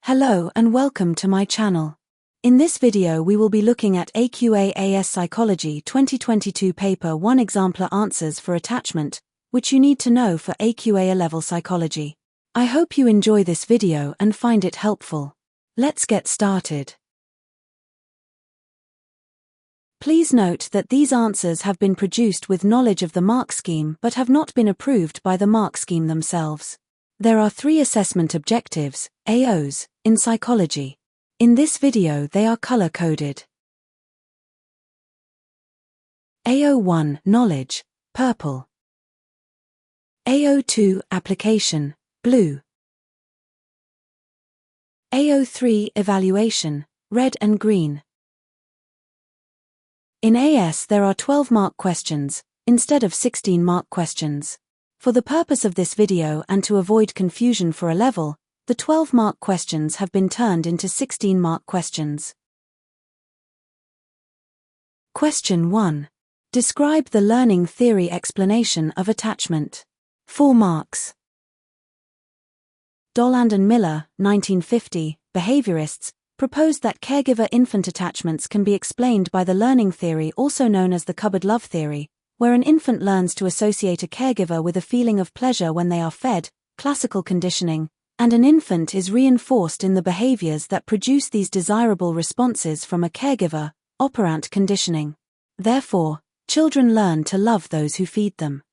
Hello and welcome to my channel. In this video we will be looking at AQA AS Psychology 2022 Paper 1 Exemplar Answers for Attachment, which you need to know for AQA Alevel Psychology. I hope you enjoy this video and find it helpful. Let's get started. Please note that these answers have been produced with knowledge of the mark scheme but have not been approved by the mark scheme themselves. There are 3 assessment objectives, AOs, in psychology. In this video they are color-coded. AO1 Knowledge, purple. AO2 Application, blue. AO3 Evaluation, red and green. In AS there are 12 mark questions, instead of 16 mark questions. For the purpose of this video and to avoid confusion for Alevel, the 12 mark questions have been turned into 16 mark questions. Question 1. Describe the learning theory explanation of attachment. 4 marks. Doland and Miller, 1950, behaviorists, proposed that caregiver-infant attachments can be explained by the learning theory also known as the cupboard love theory, where an infant learns to associate a caregiver with a feeling of pleasure when they are fed, classical conditioning, and an infant is reinforced in the behaviors that produce these desirable responses from a caregiver, operant conditioning. Therefore, children learn to love those who feed them.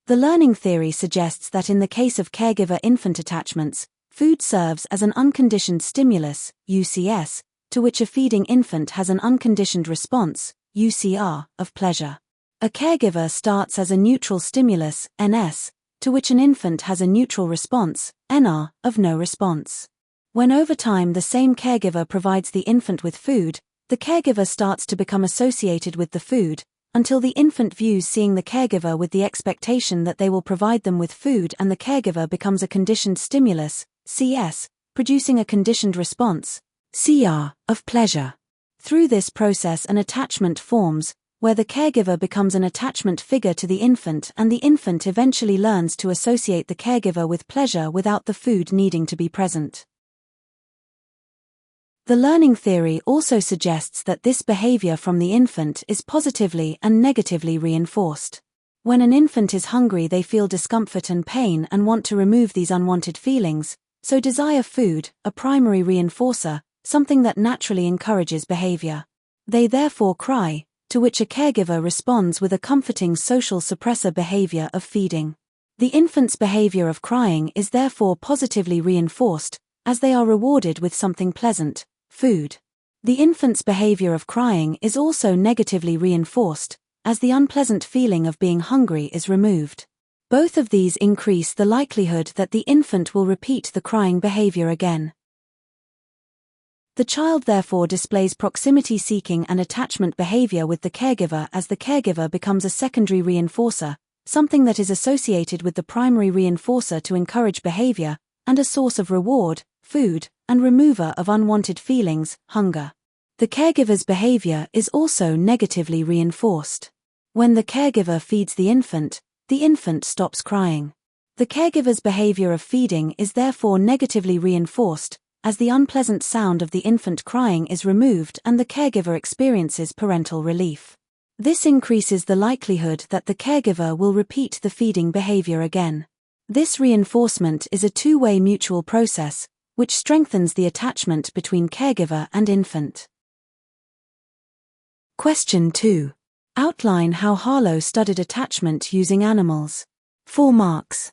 The learning theory suggests that in the case of caregiver-infant attachments, food serves as an unconditioned stimulus, UCS, to which a feeding infant has an unconditioned response, UCR, of pleasure. A caregiver starts as a neutral stimulus, NS, to which an infant has a neutral response, NR, of no response. When over time the same caregiver provides the infant with food, the caregiver starts to become associated with the food, until the infant views seeing the caregiver with the expectation that they will provide them with food and the caregiver becomes a conditioned stimulus, CS, producing a conditioned response, CR, of pleasure. Through this process an attachment forms, where the caregiver becomes an attachment figure to the infant and the infant eventually learns to associate the caregiver with pleasure without the food needing to be present. The learning theory also suggests that this behavior from the infant is positively and negatively reinforced. When an infant is hungry they feel discomfort and pain and want to remove these unwanted feelings, so desire food, a primary reinforcer, something that naturally encourages behavior. They therefore cry, to which a caregiver responds with a comforting social suppressor behavior of feeding. The infant's behavior of crying is therefore positively reinforced, as they are rewarded with something pleasant, food. The infant's behavior of crying is also negatively reinforced, as the unpleasant feeling of being hungry is removed. Both of these increase the likelihood that the infant will repeat the crying behavior again. The child therefore displays proximity-seeking and attachment behavior with the caregiver as the caregiver becomes a secondary reinforcer, something that is associated with the primary reinforcer to encourage behavior, and a source of reward, food, and remover of unwanted feelings, hunger. The caregiver's behavior is also negatively reinforced. When the caregiver feeds the infant stops crying. The caregiver's behavior of feeding is therefore negatively reinforced, as the unpleasant sound of the infant crying is removed and the caregiver experiences parental relief. This increases the likelihood that the caregiver will repeat the feeding behavior again. This reinforcement is a two-way mutual process, which strengthens the attachment between caregiver and infant. Question 2. Outline how Harlow studied attachment using animals. 4 marks.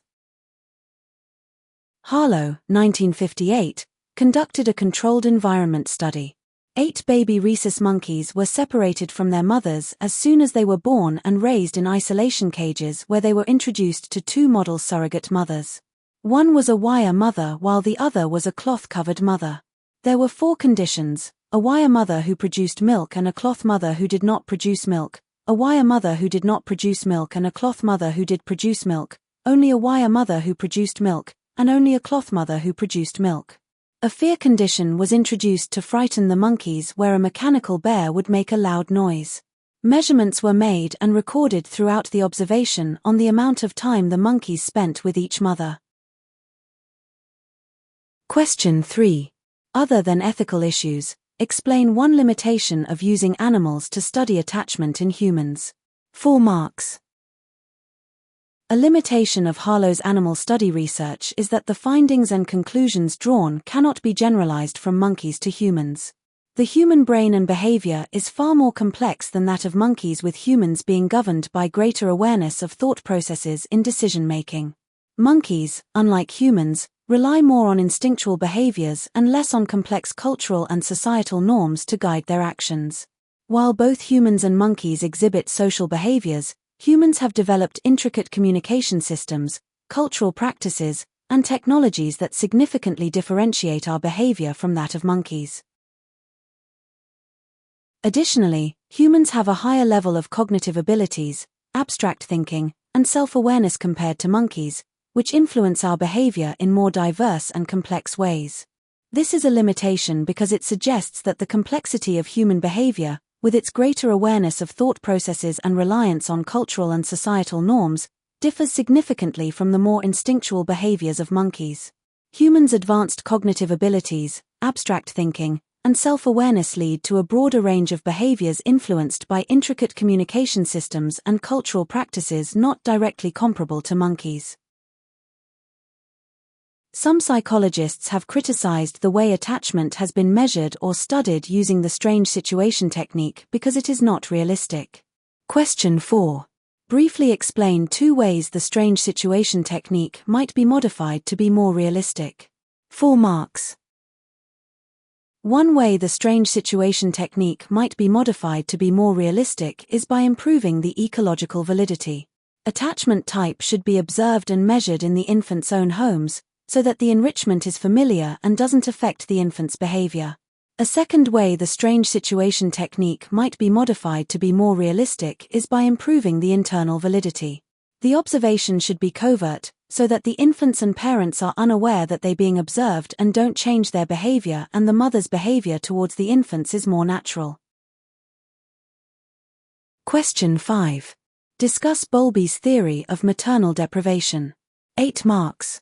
Harlow, 1958, conducted a controlled environment study. 8 baby rhesus monkeys were separated from their mothers as soon as they were born and raised in isolation cages where they were introduced to 2 model surrogate mothers. One was a wire mother while the other was a cloth-covered mother. There were 4 conditions: a wire mother who produced milk and a cloth mother who did not produce milk, a wire mother who did not produce milk and a cloth mother who did produce milk, only a wire mother who produced milk, and only a cloth mother who produced milk. A fear condition was introduced to frighten the monkeys where a mechanical bear would make a loud noise. Measurements were made and recorded throughout the observation on the amount of time the monkeys spent with each mother. Question 3. Other than ethical issues, explain one limitation of using animals to study attachment in humans. 4 marks. A limitation of Harlow's animal study research is that the findings and conclusions drawn cannot be generalized from monkeys to humans. The human brain and behavior is far more complex than that of monkeys, with humans being governed by greater awareness of thought processes in decision-making. Monkeys, unlike humans, rely more on instinctual behaviors and less on complex cultural and societal norms to guide their actions. While both humans and monkeys exhibit social behaviors, humans have developed intricate communication systems, cultural practices, and technologies that significantly differentiate our behavior from that of monkeys. Additionally, humans have a higher level of cognitive abilities, abstract thinking, and self-awareness compared to monkeys, which influence our behavior in more diverse and complex ways. This is a limitation because it suggests that the complexity of human behavior, with its greater awareness of thought processes and reliance on cultural and societal norms, differs significantly from the more instinctual behaviors of monkeys. Humans' advanced cognitive abilities, abstract thinking, and self-awareness lead to a broader range of behaviors influenced by intricate communication systems and cultural practices not directly comparable to monkeys. Some psychologists have criticized the way attachment has been measured or studied using the strange situation technique because it is not realistic. Question 4. Briefly explain 2 ways the strange situation technique might be modified to be more realistic. 4 marks. One way the strange situation technique might be modified to be more realistic is by improving the ecological validity. Attachment type should be observed and measured in the infant's own homes, so that the enrichment is familiar and doesn't affect the infant's behavior. A second way the strange situation technique might be modified to be more realistic is by improving the internal validity. The observation should be covert, so that the infants and parents are unaware that they're being observed and don't change their behavior, and the mother's behavior towards the infants is more natural. Question 5. Discuss Bowlby's theory of maternal deprivation. 8 marks.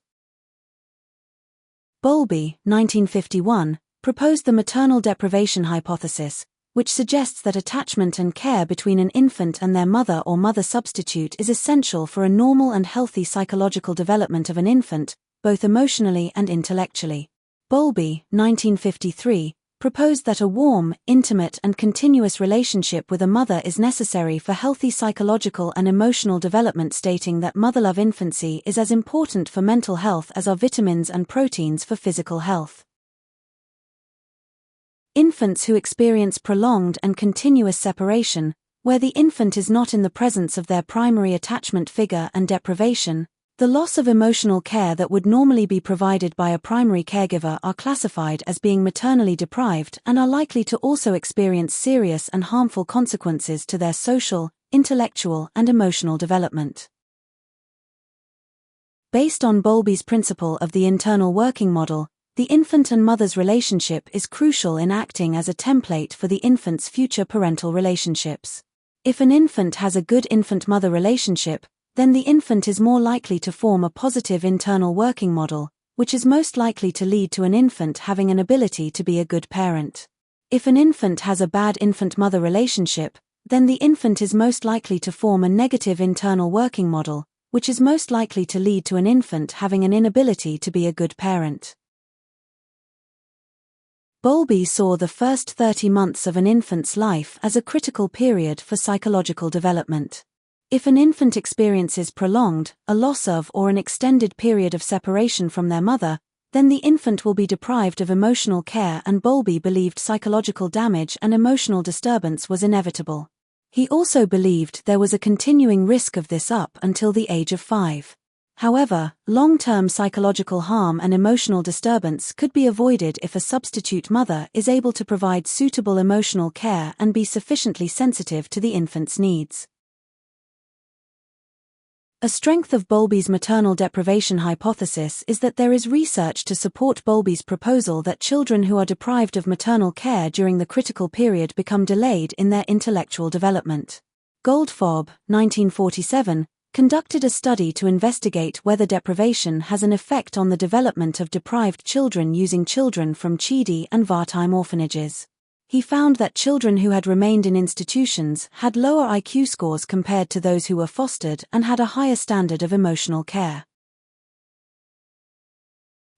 Bowlby, 1951, proposed the maternal deprivation hypothesis, which suggests that attachment and care between an infant and their mother or mother substitute is essential for a normal and healthy psychological development of an infant, both emotionally and intellectually. Bowlby, 1953, proposed that a warm, intimate and continuous relationship with a mother is necessary for healthy psychological and emotional development, stating that mother-love infancy is as important for mental health as are vitamins and proteins for physical health. Infants who experience prolonged and continuous separation, where the infant is not in the presence of their primary attachment figure, and deprivation, the loss of emotional care that would normally be provided by a primary caregiver, are classified as being maternally deprived and are likely to also experience serious and harmful consequences to their social, intellectual, and emotional development. Based on Bowlby's principle of the internal working model, the infant and mother's relationship is crucial in acting as a template for the infant's future parental relationships. If an infant has a good infant-mother relationship, then the infant is more likely to form a positive internal working model, which is most likely to lead to an infant having an ability to be a good parent. If an infant has a bad infant-mother relationship, then the infant is most likely to form a negative internal working model, which is most likely to lead to an infant having an inability to be a good parent. Bowlby saw the first 30 months of an infant's life as a critical period for psychological development. If an infant experiences prolonged, a loss of or an extended period of separation from their mother, then the infant will be deprived of emotional care, and Bowlby believed psychological damage and emotional disturbance was inevitable. He also believed there was a continuing risk of this up until the age of 5. However, long-term psychological harm and emotional disturbance could be avoided if a substitute mother is able to provide suitable emotional care and be sufficiently sensitive to the infant's needs. A strength of Bowlby's maternal deprivation hypothesis is that there is research to support Bowlby's proposal that children who are deprived of maternal care during the critical period become delayed in their intellectual development. Goldfarb, 1947, conducted a study to investigate whether deprivation has an effect on the development of deprived children using children from Chidi and Vartime orphanages. He found that children who had remained in institutions had lower IQ scores compared to those who were fostered and had a higher standard of emotional care.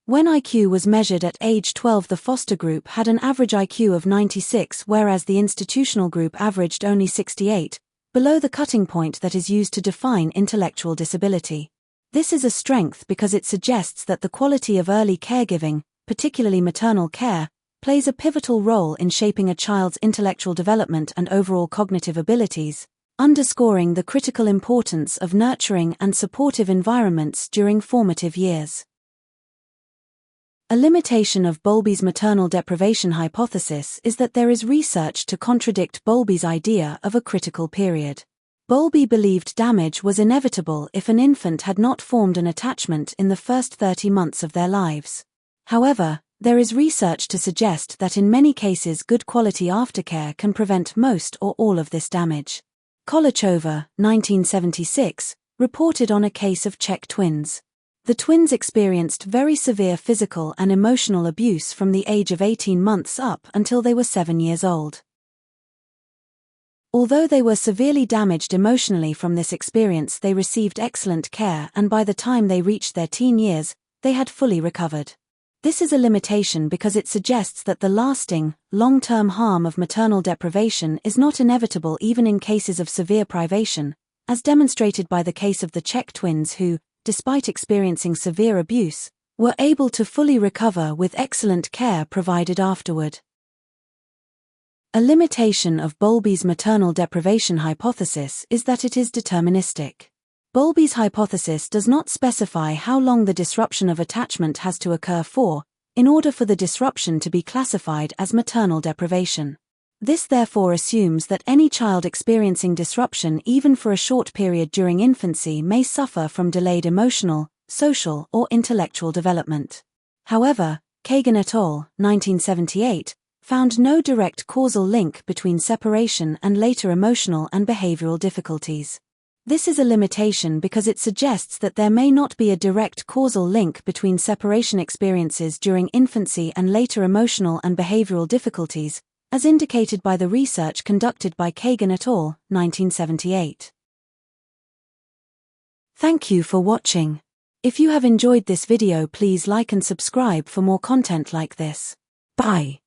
When IQ was measured at age 12, the foster group had an average IQ of 96, whereas the institutional group averaged only 68, below the cutting point that is used to define intellectual disability. This is a strength because it suggests that the quality of early caregiving, particularly maternal care, plays a pivotal role in shaping a child's intellectual development and overall cognitive abilities, underscoring the critical importance of nurturing and supportive environments during formative years. A limitation of Bowlby's maternal deprivation hypothesis is that there is research to contradict Bowlby's idea of a critical period. Bowlby believed damage was inevitable if an infant had not formed an attachment in the first 30 months of their lives. However, there is research to suggest that in many cases good quality aftercare can prevent most or all of this damage. Kolachova, 1976, reported on a case of Czech twins. The twins experienced very severe physical and emotional abuse from the age of 18 months up until they were 7 years old. Although they were severely damaged emotionally from this experience, they received excellent care, and by the time they reached their teen years, they had fully recovered. This is a limitation because it suggests that the lasting, long-term harm of maternal deprivation is not inevitable even in cases of severe privation, as demonstrated by the case of the Czech twins who, despite experiencing severe abuse, were able to fully recover with excellent care provided afterward. A limitation of Bowlby's maternal deprivation hypothesis is that it is deterministic. Bowlby's hypothesis does not specify how long the disruption of attachment has to occur for, in order for the disruption to be classified as maternal deprivation. This therefore assumes that any child experiencing disruption even for a short period during infancy may suffer from delayed emotional, social, or intellectual development. However, Kagan et al., 1978, found no direct causal link between separation and later emotional and behavioral difficulties. This is a limitation because it suggests that there may not be a direct causal link between separation experiences during infancy and later emotional and behavioral difficulties, as indicated by the research conducted by Kagan et al., 1978. Thank you for watching. If you have enjoyed this video, please like and subscribe for more content like this. Bye.